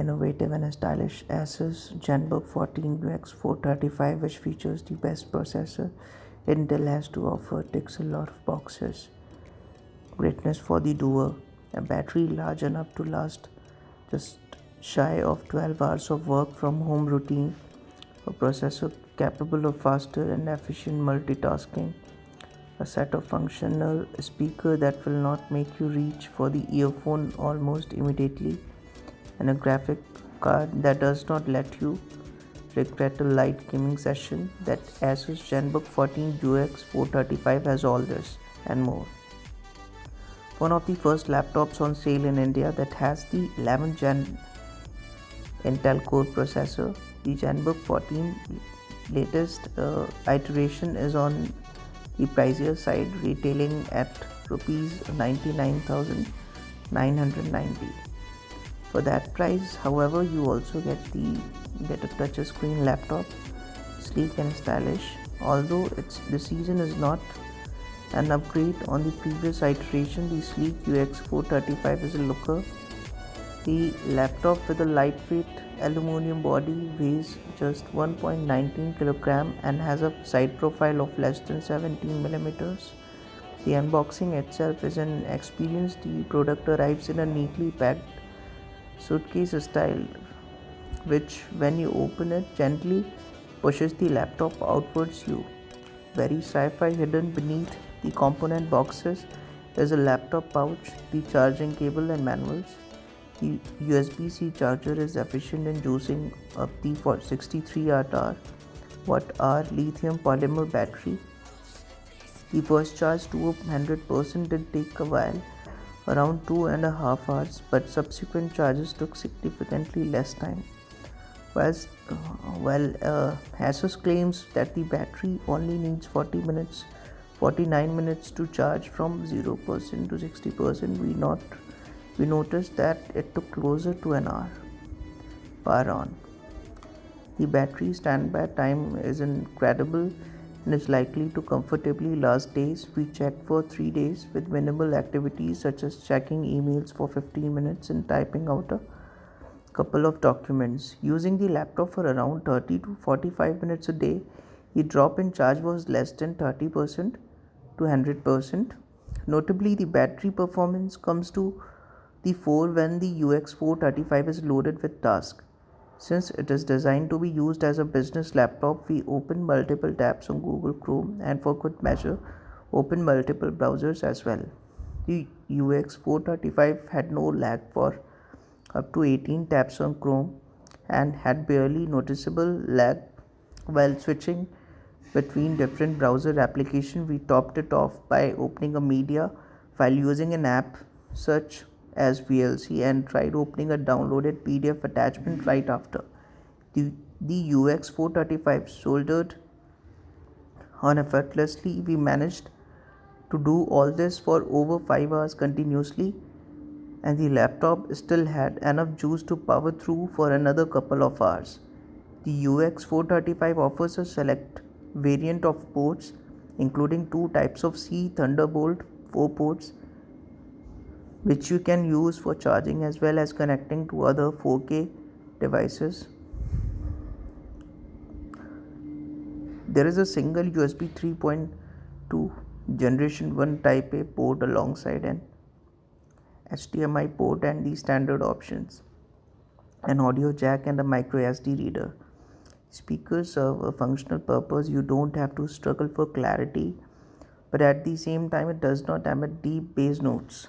innovative and stylish Asus ZenBook 14 UX 435, which features the best processor Intel has to offer, ticks a lot of boxes. Greatness for the doer, a battery large enough to last just shy of 12 hours of work from home routine, a processor capable of faster and efficient multitasking, a set of functional speaker that will not make you reach for the earphone almost immediately, and a graphic card that does not let you regret a light gaming session. That Asus ZenBook 14 UX 435 has all this and more. One of the first laptops on sale in India that has the 11th Gen Intel Core processor. The ZenBook 14 latest iteration is on the pricier side, retailing at rupees 99,990. For that price, however, you also get a touch-screen laptop, sleek and stylish. Although the season is not an upgrade on the previous iteration, the sleek UX 435 is a looker. The laptop with a lightweight aluminum body weighs just 1.19 kg and has a side profile of less than 17 millimeters. The unboxing itself is an experience. The product arrives in a neatly packed suitcase style, which when you open it gently pushes the laptop outwards you. Very sci-fi. Hidden beneath the component boxes is a laptop pouch, the charging cable and manuals. The USB-C charger is efficient in juicing up the 63 watt-hour lithium polymer battery. The first charge to 100% did take a while, around 2.5 hours, but subsequent charges took significantly less time. While Asus claims that the battery only needs 49 minutes to charge from 0% to 60%, we noticed that it took closer to an hour. Power on. The battery standby time is incredible and is likely to comfortably last days. We checked for 3 days with minimal activities such as checking emails for 15 minutes and typing out a couple of documents. Using the laptop for around 30 to 45 minutes a day, the drop in charge was less than 30% to 100%. Notably, the battery performance comes to the fore when the UX 435 is loaded with tasks. Since it is designed to be used as a business laptop, we open multiple tabs on Google Chrome and for good measure, open multiple browsers as well. The UX 435 had no lag for up to 18 tabs on Chrome and had barely noticeable lag while switching between different browser applications. We topped it off by opening a media file using an app such as VLC and tried opening a downloaded PDF attachment right after. The UX 435 soldered on effortlessly. We managed to do all this for over 5 hours continuously, and the laptop still had enough juice to power through for another couple of hours. The UX 435 offers a select variant of ports, including 2 types of C Thunderbolt 4 ports, which you can use for charging as well as connecting to other 4K devices. There is a single USB 3.2 Generation 1 Type A port alongside an HDMI port and the standard options, an audio jack and a micro SD reader. Speakers serve a functional purpose. You don't have to struggle for clarity, but at the same time it does not emit deep bass notes.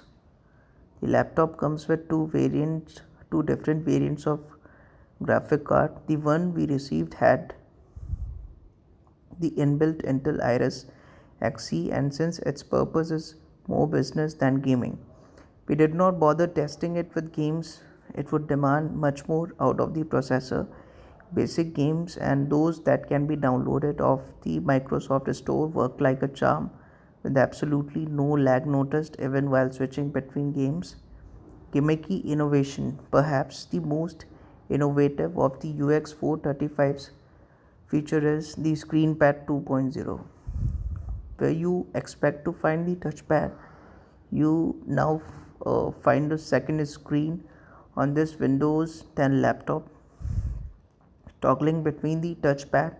The laptop comes with two different variants of graphic card. The one we received had the inbuilt Intel Iris Xe, and since its purpose is more business than gaming, we did not bother testing it with games. It would demand much more out of the processor. Basic games and those that can be downloaded off the Microsoft Store work like a charm, with absolutely no lag noticed even while switching between games. Gimmicky innovation. Perhaps the most innovative of the UX 435's feature is the ScreenPad 2.0. Where you expect to find the touchpad, you now find a second screen On this Windows 10 laptop, toggling between the touchpad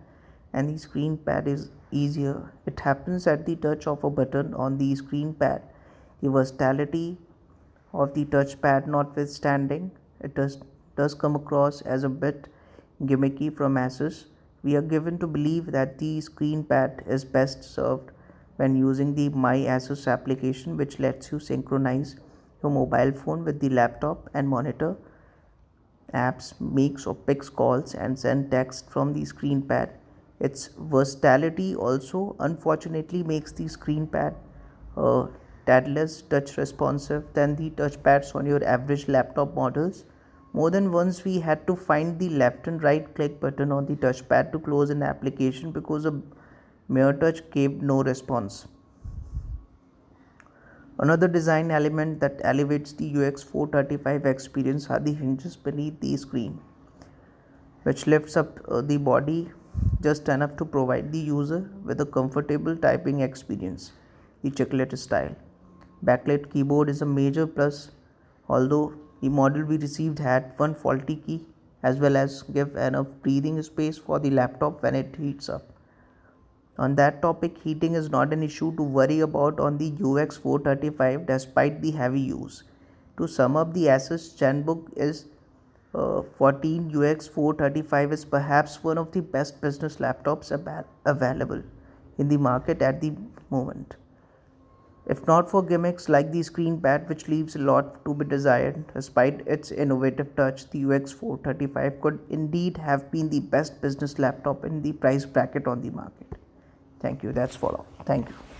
and the screen pad is easier. It happens at the touch of a button on the screen pad. The versatility of the touchpad notwithstanding, it does come across as a bit gimmicky from Asus. We are given to believe that the screen pad is best served when using the My Asus application, which lets you synchronize your mobile phone with the laptop and monitor apps, makes or picks calls, and send text from the screen pad. Its versatility also unfortunately makes the screen pad a tad less touch responsive than the touchpads on your average laptop models. More than once we had to find the left and right click button on the touchpad to close an application because a mere touch gave no response. Another design element that elevates the UX 435 experience are the hinges beneath the screen, which lifts up the body just enough to provide the user with a comfortable typing experience, the chiclet style. Backlit keyboard is a major plus, although the model we received had one faulty key as well as give enough breathing space for the laptop when it heats up. On that topic, heating is not an issue to worry about on the UX 435 despite the heavy use. To sum up, the Asus ZenBook is 14 UX 435 is perhaps one of the best business laptops available in the market at the moment. If not for gimmicks like the screen pad, which leaves a lot to be desired, despite its innovative touch, the UX 435 could indeed have been the best business laptop in the price bracket on the market. Thank you. That's for all. Thank you.